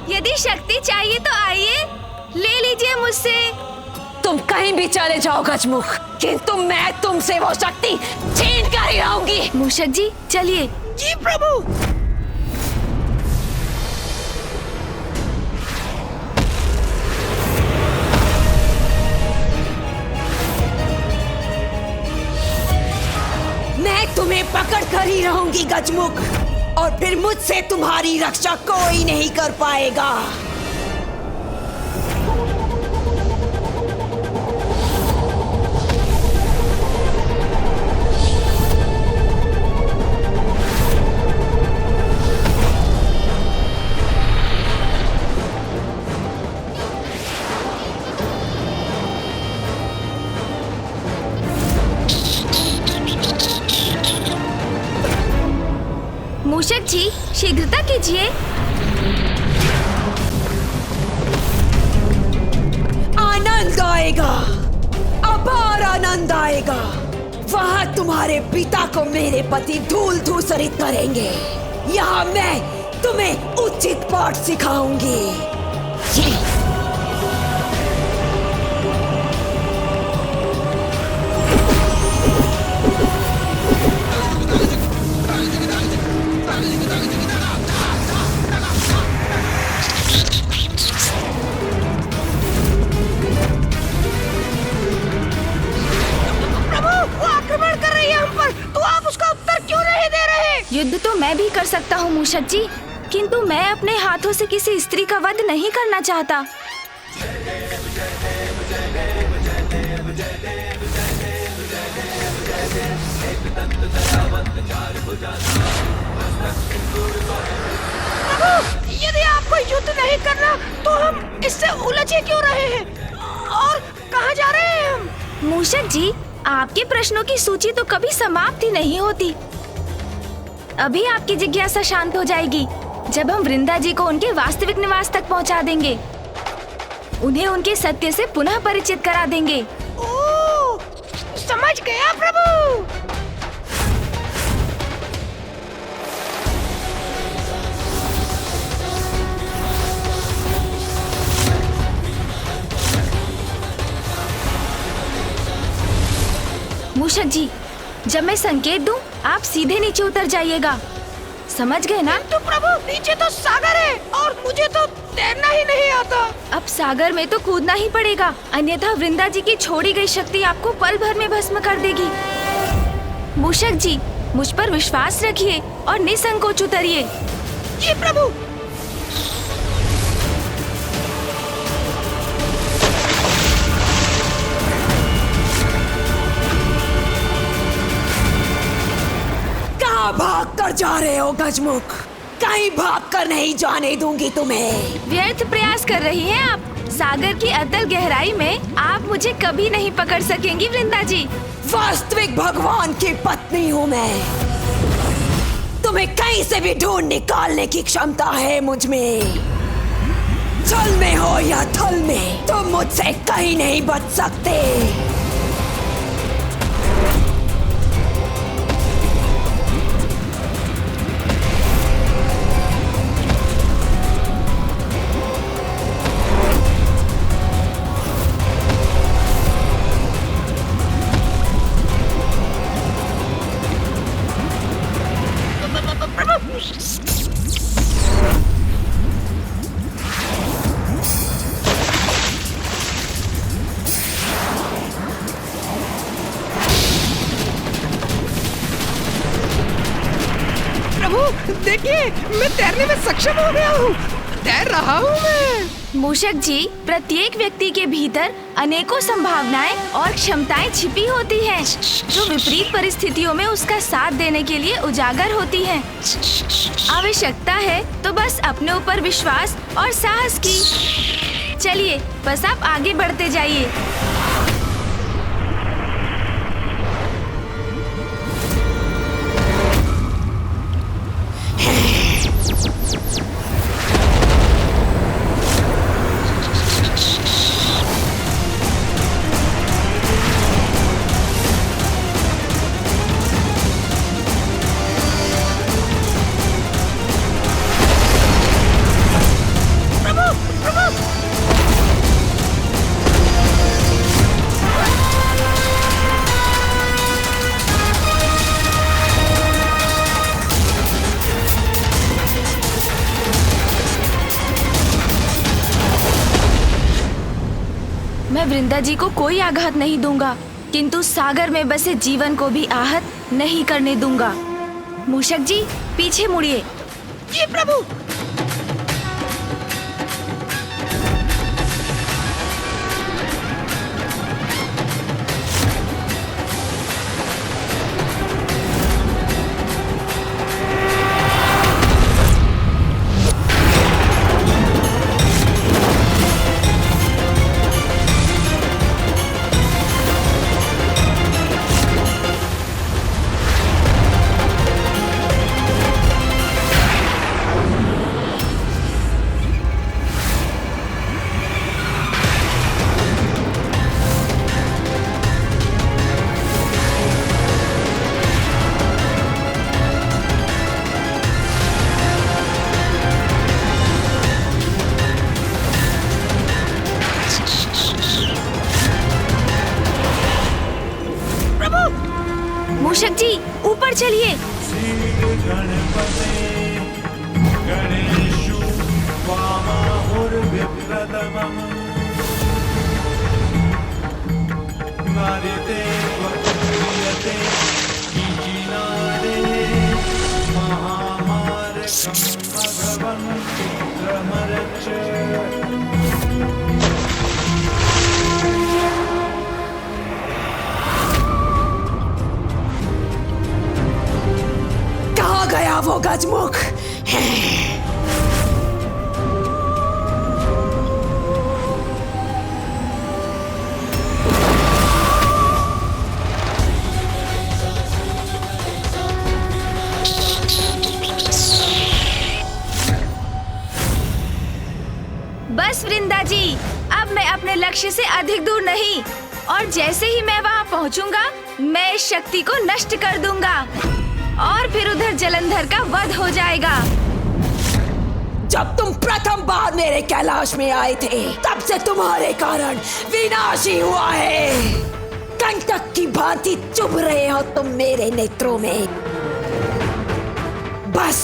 यदि शक्ति चाहिए तो आइए, ले लीजिए मुझसे। तुम कहीं भी चले जाओ गजमुख, किंतु मैं तुमसे वो शक्ति छीन कर ही रहूंगी। मूषक जी चलिए। जी प्रभु। मैं तुम्हें पकड़ कर ही रहूंगी गजमुख, और फिर मुझसे तुम्हारी रक्षा कोई नहीं कर पाएगा। मूषक जी शीघ्रता कीजिए। आनंद आएगा, अपार आनंद आएगा। वहाँ तुम्हारे पिता को मेरे पति धूल धूसरित करेंगे। यहाँ मैं तुम्हें उचित पाठ सिखाऊंगी। युद्ध तो मैं भी कर सकता हूँ मूषक जी, किंतु मैं अपने हाथों से किसी स्त्री का वध नहीं करना चाहता। यदि आपको युद्ध नहीं करना तो हम इससे उलझे क्यों रहे हैं और कहाँ जा रहे हैं हम? मूषक जी आपके प्रश्नों की सूची तो कभी समाप्त ही नहीं होती। अभी आपकी जिज्ञासा शांत हो जाएगी जब हम वृंदा जी को उनके वास्तविक निवास तक पहुंचा देंगे। उन्हें उनके सत्य से पुनः परिचित करा देंगे। ओह, समझ गया प्रभु। मूषक जी जब मैं संकेत दूं, आप सीधे नीचे उतर जाइएगा, समझ गए ना? तो प्रभु नीचे तो सागर है और मुझे तो तैरना ही नहीं आता। अब सागर में तो कूदना ही पड़ेगा, अन्यथा वृंदा जी की छोड़ी गई शक्ति आपको पल भर में भस्म कर देगी। मूषक जी मुझ पर विश्वास रखिए और निसंकोच उतरिए। जी प्रभु। भाग कर जा रहे हो गजमुख? कहीं भाग कर नहीं जाने दूंगी तुम्हें। व्यर्थ प्रयास कर रही हैं आप। सागर की अतल गहराई में आप मुझे कभी नहीं पकड़ सकेंगी वृंदा जी। वास्तविक भगवान की पत्नी हूँ मैं। तुम्हें कहीं से भी ढूंढ निकालने की क्षमता है मुझ में। जल में हो या थल में, तुम मुझसे कहीं नहीं बच सकते। देखिए मैं तैरने में सक्षम हो गया हूँ, तैर रहा हूँ मैं। मूषक जी प्रत्येक व्यक्ति के भीतर अनेकों संभावनाएं और क्षमताएं छिपी होती हैं, जो विपरीत परिस्थितियों में उसका साथ देने के लिए उजागर होती हैं। आवश्यकता है तो बस अपने ऊपर विश्वास और साहस की। चलिए बस आप आगे बढ़ते जाइए। मैं वृंदा जी को कोई आघात नहीं दूंगा, किंतु सागर में बसे जीवन को भी आहत नहीं करने दूंगा। मूषक जी, पीछे मुड़िए। जी प्रभु। मूषक जी, ऊपर चलिए। गणेशु वामाहुर्विप्रथमम् नारिते वक्रियते कीजिनादे महामारकं भगवन् विक्रमरच। कहाँ गया वो गजमुख? बस वृंदा जी, अब मैं अपने लक्ष्य से अधिक दूर नहीं, और जैसे ही मैं वहाँ पहुँचूंगा, मैं इस शक्ति को नष्ट कर दूंगा और फिर उधर जलंधर का वध हो जाएगा। जब तुम प्रथम बार मेरे कैलाश में आए थे, तब से तुम्हारे कारण विनाश ही हुआ है। कंटक की भांति चुभ रहे हो तुम मेरे नेत्रों में। बस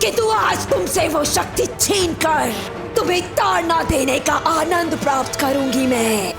कि तू आज तुमसे वो शक्ति छीन कर तुम्हें ताड़ना देने का आनंद प्राप्त करूंगी मैं।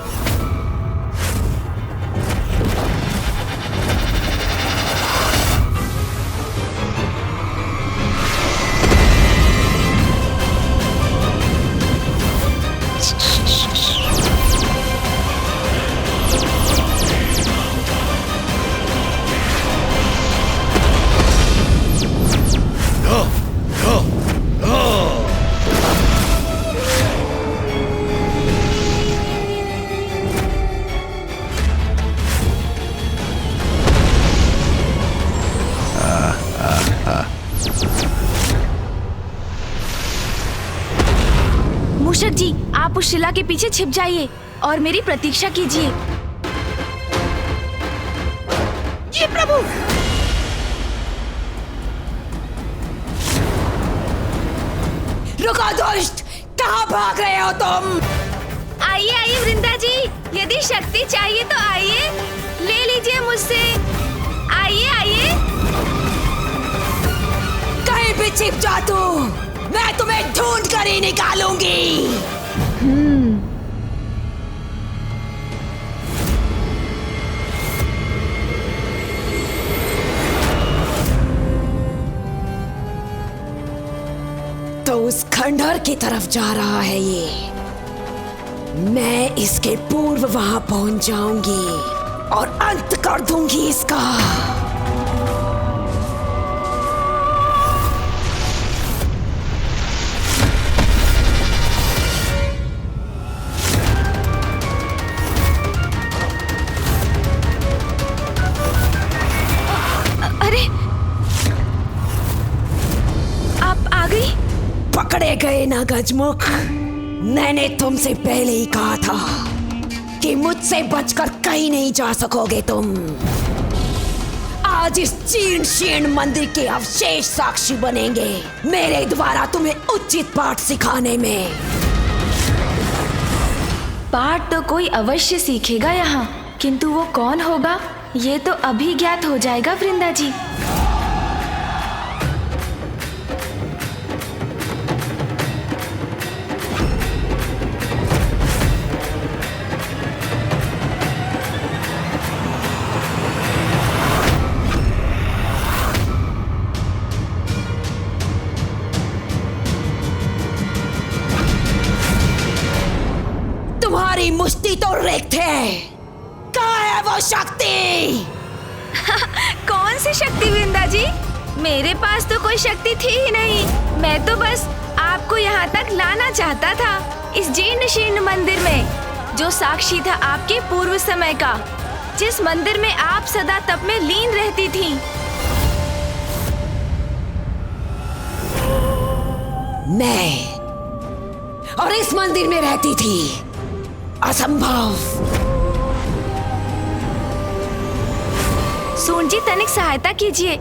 मूषक जी, आप उस शिला के पीछे छिप जाइए और मेरी प्रतीक्षा कीजिए। जी प्रभु। रुको दुष्ट, कहाँ भाग रहे हो तुम? आइए आइए वृंदा जी, यदि शक्ति चाहिए तो आइए, ले लीजिए मुझसे। आइए आइए। कहीं भी छिप जा तू, मैं तुम्हें ढूंढ कर ही निकालूंगी। तो उस खंडहर की तरफ जा रहा है ये। मैं इसके पूर्व वहां पहुंच जाऊंगी और अंत कर दूंगी इसका। अरे, आप आ गई? पकड़े गए ना गजमुख। मैंने तुमसे पहले ही कहा था कि मुझसे बचकर कहीं नहीं जा सकोगे तुम। आज इस चीर्ण शीर्ण मंदिर के अवशेष साक्षी बनेंगे मेरे द्वारा तुम्हें उचित पाठ सिखाने में। पाठ तो कोई अवश्य सीखेगा यहाँ, किंतु वो कौन होगा ये तो अभी ज्ञात हो जाएगा वृंदा जी। तुम्हारी मुष्टि तो रिक्त है। कहाँ है वो शक्ति? कौन सी शक्ति वृंदा जी? मेरे पास तो कोई शक्ति थी ही नहीं। मैं तो बस आपको यहाँ तक लाना चाहता था, इस जीर्ण शीर्ण मंदिर में, जो साक्षी था आपके पूर्व समय का, जिस मंदिर में आप सदा तप में लीन रहती थीं। मैं और इस मंदिर में रहती थी? असंभव। सून जी, तनिक सहायता कीजिए।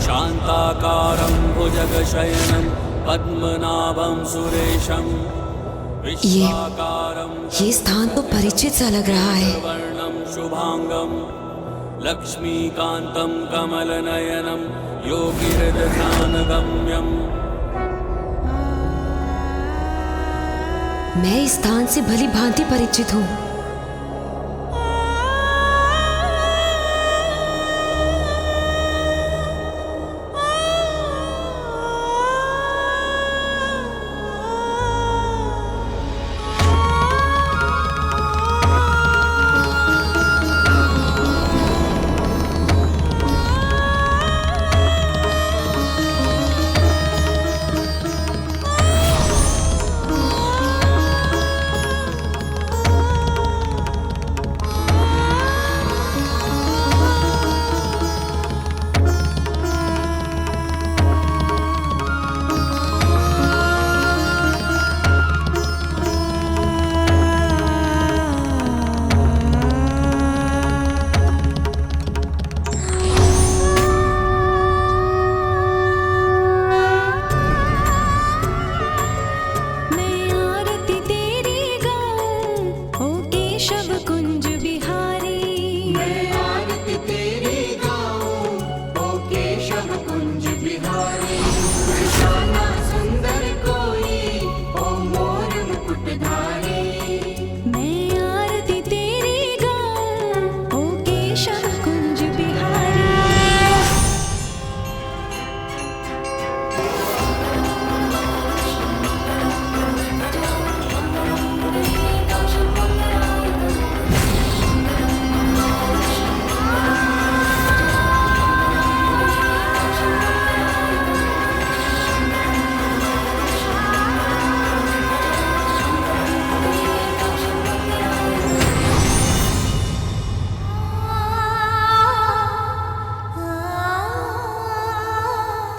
शान्ताकारं भुजगशयनं पद्मनाभं सुरेशं विश्वाकारं ये स्थान तो परिचित सा लग रहा है। वर्णं शुभांगं लक्ष्मीकान्तं कमलनयनं योगिहृदध्यानगम्यं। मैं इस स्थान से भली भांति परिचित हूँ।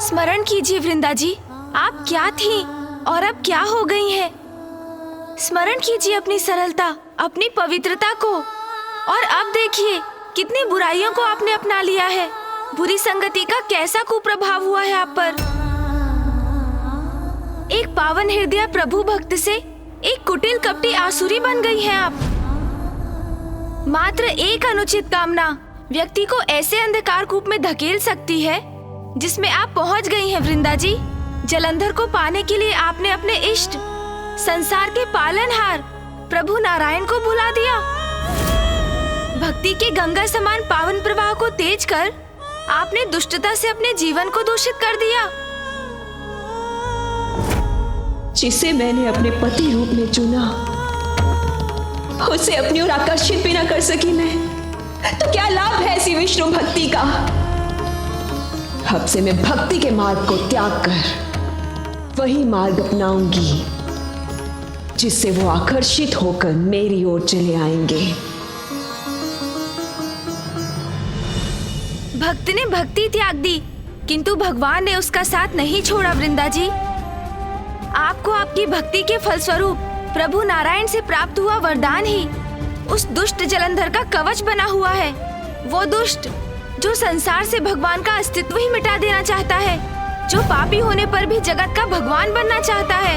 स्मरण कीजिए वृंदा जी, आप क्या थी और अब क्या हो गई हैं? स्मरण कीजिए अपनी सरलता, अपनी पवित्रता को। और अब देखिए कितनी बुराइयों को आपने अपना लिया है। बुरी संगति का कैसा कुप्रभाव हुआ है आप पर। एक पावन हृदय प्रभु भक्त से एक कुटिल कपटी आसुरी बन गई हैं आप। मात्र एक अनुचित कामना व्यक्ति को ऐसे अंधकार कूप में धकेल सकती है जिसमें आप पहुंच गई हैं वृंदा जी। जलंधर को पाने के लिए आपने अपने इष्ट, संसार के पालनहार प्रभु नारायण को भुला दिया। भक्ति के गंगा समान पावन प्रवाह को तेज कर आपने दुष्टता से अपने जीवन को दूषित कर दिया। जिसे मैंने अपने पति रूप में चुना, उसे अपनी ओर आकर्षित भी न कर सकी मैं, तो क्या लाभ है ऐसी विष्णु भक्ति का। अब से मैं भक्ति के मार्ग को त्याग कर वही मार्ग अपनाऊंगी जिससे वो आकर्षित होकर मेरी ओर चले आएंगे। भक्त ने भक्ति त्याग दी, किंतु भगवान ने उसका साथ नहीं छोड़ा वृंदा जी। आपको आपकी भक्ति के फलस्वरूप प्रभु नारायण से प्राप्त हुआ वरदान ही उस दुष्ट जलंधर का कवच बना हुआ है। वो दुष्ट जो संसार से भगवान का अस्तित्व ही मिटा देना चाहता है, जो पापी होने पर भी जगत का भगवान बनना चाहता है।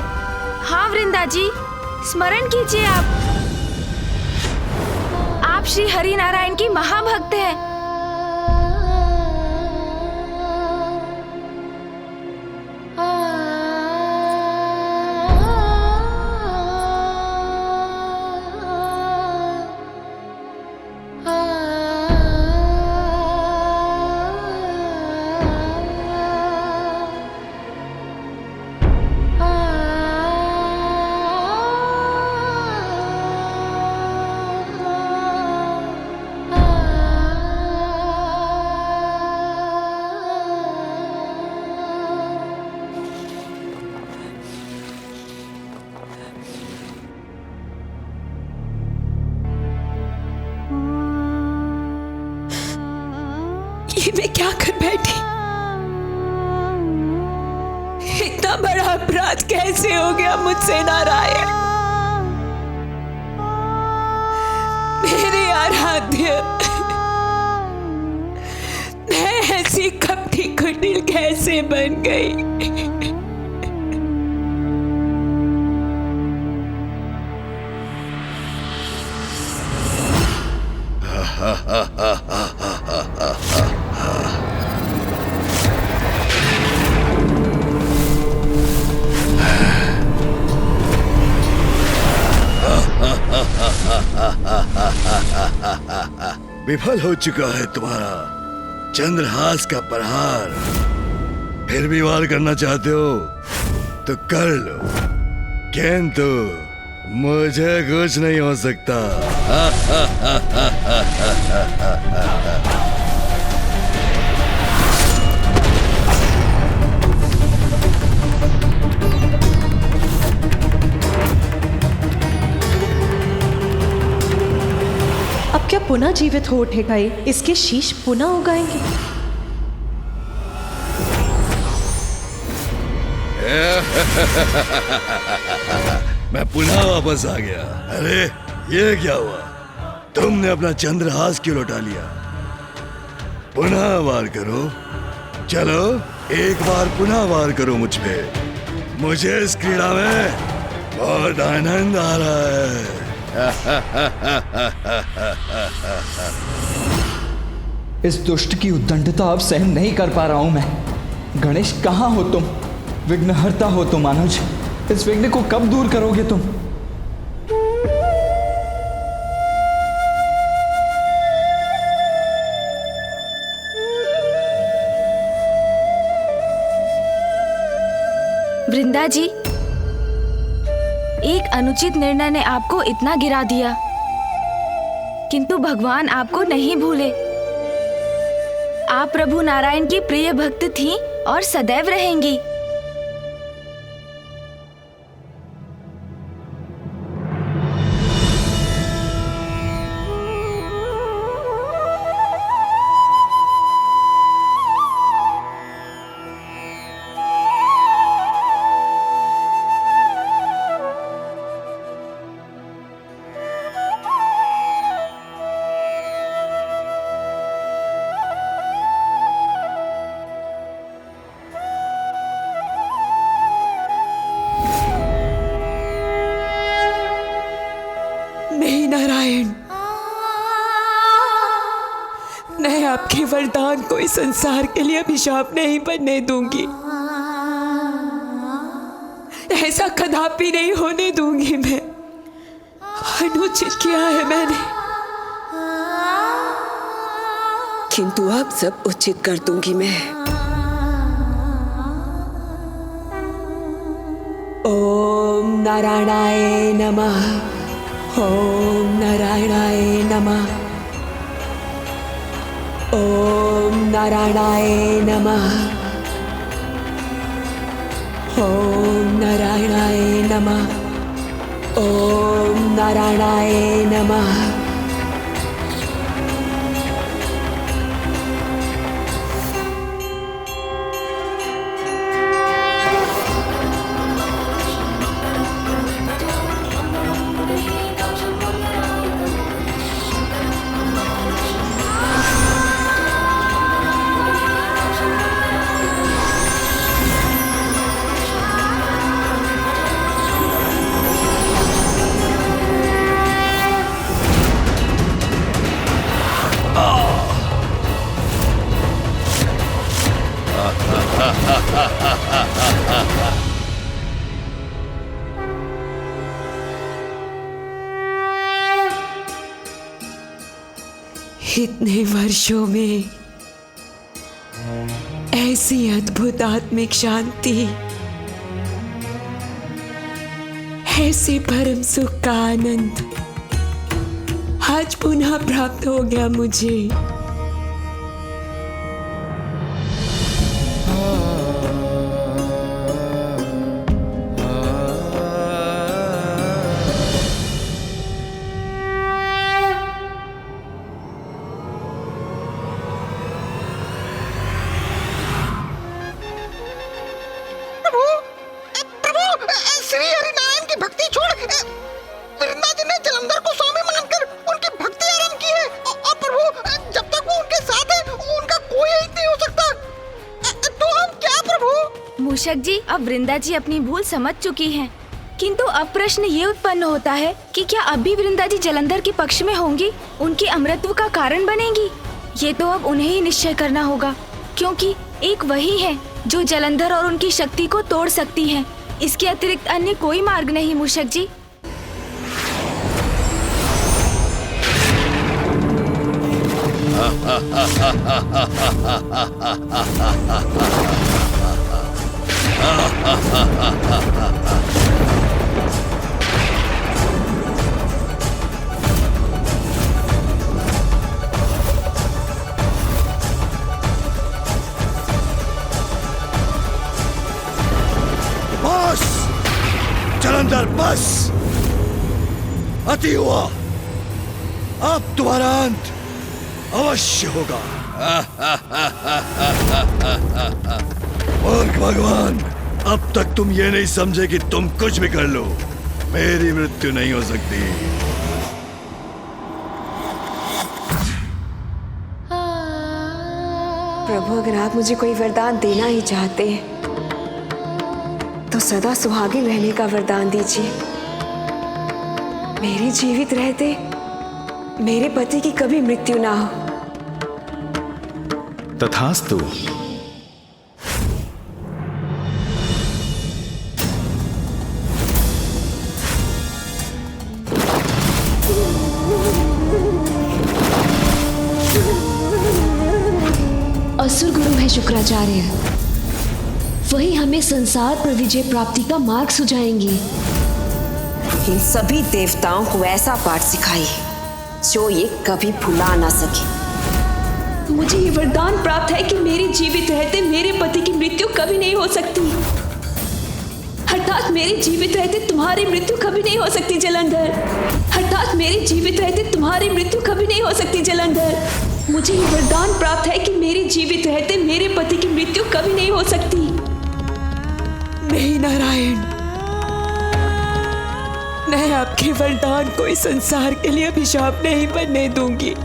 हाँ वृंदा जी, स्मरण कीजिए आप श्री हरि नारायण की महाभक्त हैं। ये मैं क्या कर बैठी? इतना बड़ा अपराध कैसे हो गया मुझसे नारायण? मेरे आराध्य, मैं ऐसी कपटी कुटिल कैसे बन गई? विफल हो चुका है तुम्हारा चंद्रहास का प्रहार। फिर भी वार करना चाहते हो तो कर लो, किंतु मुझे कुछ नहीं हो सकता। अब क्या पुनः जीवित हो उठेगा ये? इसके शीश पुनः उगाएंगे? मैं पुनः वापस आ गया। अरे ये क्या हुआ? तुमने अपना चंद्रहास क्यों लौटा लिया? पुनः वार करो, चलो एक बार पुनः वार करो मुझ पे। मुझे इस क्रीड़ा में बहुत आनंद आ रहा है। इस दुष्ट की उद्दंडता अब सहन नहीं कर पा रहा हूं मैं। गणेश, कहां हो तुम? विघ्नहर्ता हो तुम अनुज। इस विघ्न को कब दूर करोगे तुम? वृंदा जी, एक अनुचित निर्णय ने आपको इतना गिरा दिया, किंतु भगवान आपको नहीं भूले। आप प्रभु नारायण की प्रिय भक्त थीं और सदैव रहेंगी। नहीं नारायण, मैं आपके वरदान को इस संसार के लिए अभिशाप नहीं बनने दूंगी। ऐसा कदापि नहीं होने दूंगी मैं। अनुचित किया है मैंने, किंतु अब सब उचित कर दूंगी मैं। ओम नारायणाय नमः। ओम नारायणाय नमः। ओम नारायणाय नमः। ओम नारायणाय नमः। ओम नारायणाय नमः। इतने वर्षों में ऐसी अद्भुत आत्मिक शांति, ऐसे परम सुख का आनंद आज पुनः प्राप्त हो गया मुझे। श्री हरिनारायण की भक्ति छोड़ वृंदा जी ने जलंधर को स्वामी मानकर उनकी भक्ति आरंभ की है। और प्रभु, जब तक वो उनके साथ है उनका कोई हित नहीं हो सकता। तो हम क्या प्रभु? मूषक जी, अब वृंदा जी अपनी भूल समझ चुकी हैं। किंतु अब प्रश्न ये उत्पन्न होता है कि क्या अब भी वृंदा जी जलंधर के पक्ष में होंगी, उनके अमरत्व का कारण बनेंगी? ये तो अब उन्हें ही निश्चय करना होगा, क्योंकि एक वही है जो जलंधर और उनकी शक्ति को तोड़ सकती है। इसके अतिरिक्त अन्य कोई मार्ग नहीं मूषक जी। बस जलंधर, बस अति हुआ। अब तुम्हारा अंत अवश्य होगा। मूर्ख भगवान, अब तक तुम ये नहीं समझे कि तुम कुछ भी कर लो, मेरी मृत्यु नहीं हो सकती। प्रभु, अगर आप मुझे कोई वरदान देना ही चाहते हैं तो सदा सुहागिन रहने का वरदान दीजिए। मेरे जीवित रहते मेरे पति की कभी मृत्यु ना हो। तथास्तु। असुर गुरु है शुक्राचार्य, वही हमें संसार पर विजय प्राप्ति का मार्ग सुझाएंगे। इन सभी देवताओं को ऐसा पाठ सिखाइए जो ये कभी भुला ना सके। मुझे ये वरदान प्राप्त है कि मेरे जीवित रहते मेरे पति की मृत्यु कभी नहीं हो सकती, अर्थात मेरे जीवित रहते तुम्हारी मृत्यु कभी नहीं हो सकती जलंधर, अर्थात मेरे जीवित रहते तुम्हारी मृत्यु कभी नहीं हो सकती जलंधर। मुझे ये वरदान प्राप्त है कि मेरे जीवित रहते मेरे पति की मृत्यु कभी नहीं हो सकती। नहीं नारायण, मैं आपके वरदान को इस संसार के लिए अभिशाप नहीं बनने दूंगी।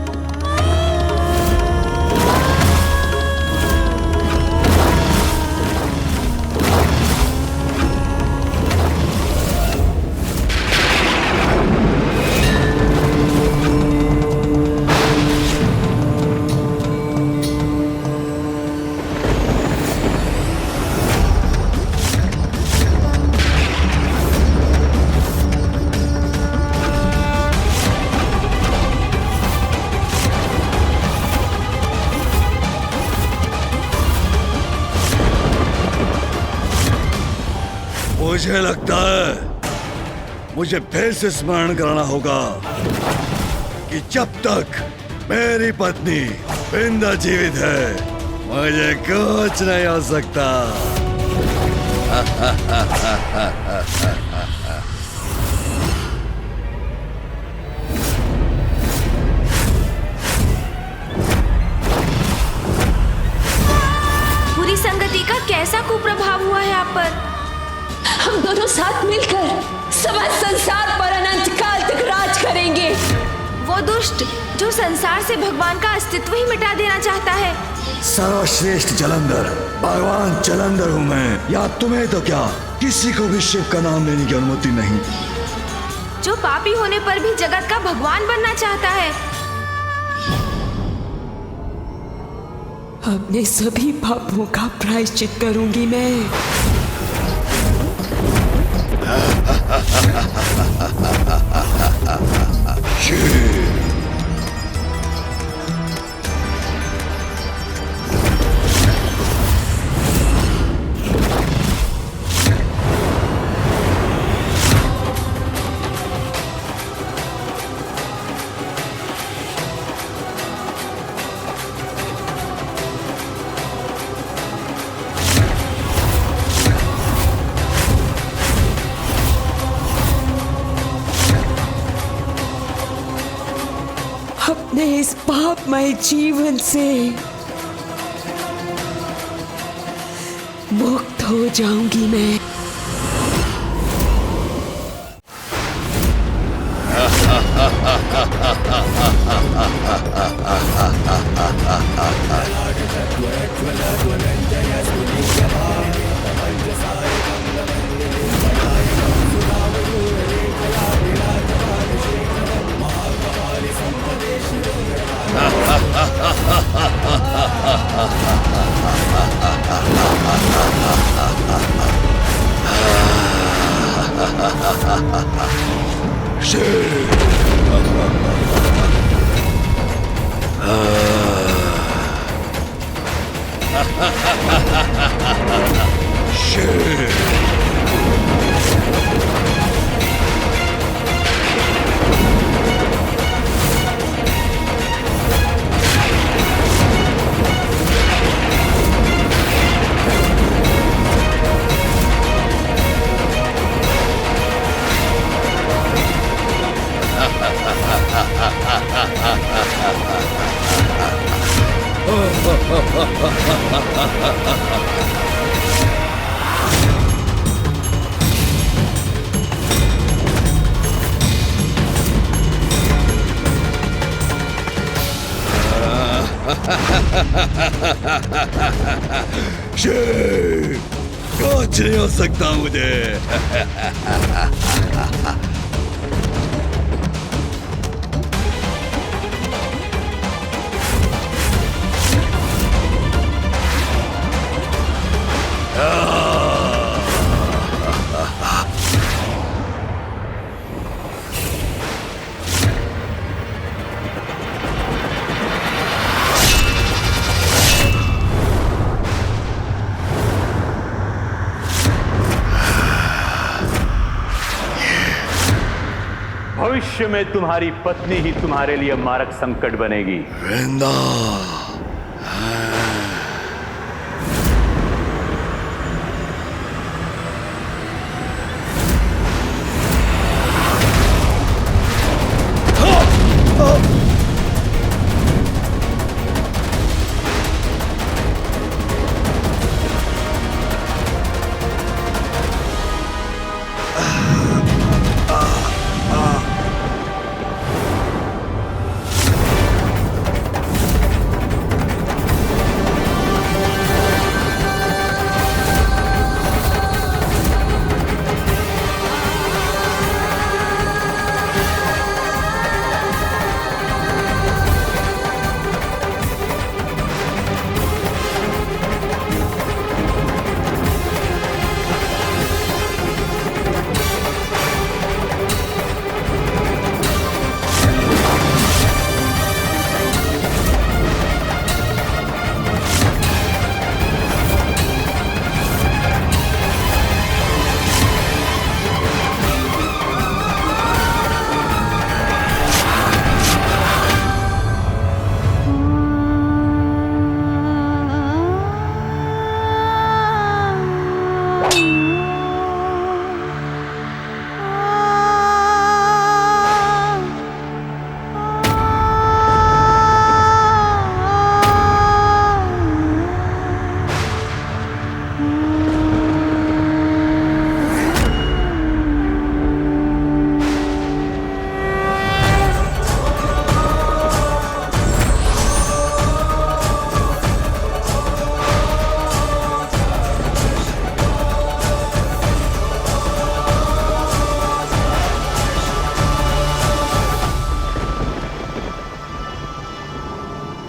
मुझे लगता है मुझे फिर से स्मरण कराना होगा कि जब तक मेरी पत्नी वृंदा जीवित है मुझे कुछ नहीं हो सकता। बुरी संगति का कैसा कुप्रभाव हुआ है आप पर? हम दोनों साथ मिलकर समस्त संसार पर अनंत काल तक राज करेंगे। वो दुष्ट जो संसार से भगवान का अस्तित्व ही मिटा देना चाहता है। सर्वश्रेष्ठ जलंधर, भगवान जलंधर हूँ मैं, या तुम्हें तो क्या किसी को भी शिव का नाम लेने की अनुमति नहीं। जो पापी होने पर भी जगत का भगवान बनना चाहता है। अपने सभी पापों का प्रायश्चित करूंगी मैं। अपने इस पापमय जीवन से मुक्त हो जाऊंगी मैं। शेर, कुछ नहीं हो सकता मुझे। भविष्य में तुम्हारी पत्नी ही तुम्हारे लिए मारक संकट बनेगी। वृंदा,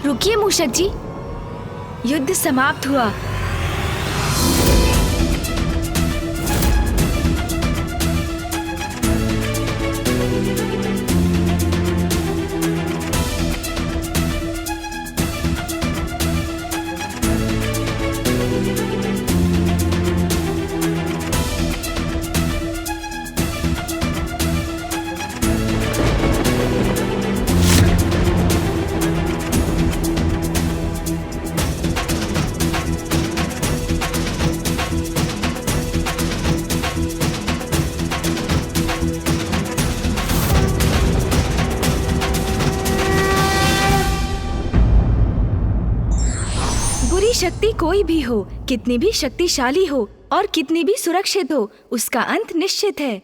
रुकिए मूषक जी, युद्ध समाप्त हुआ। बुरी शक्ति कोई भी हो, कितनी भी शक्तिशाली हो और कितनी भी सुरक्षित हो, उसका अंत निश्चित है।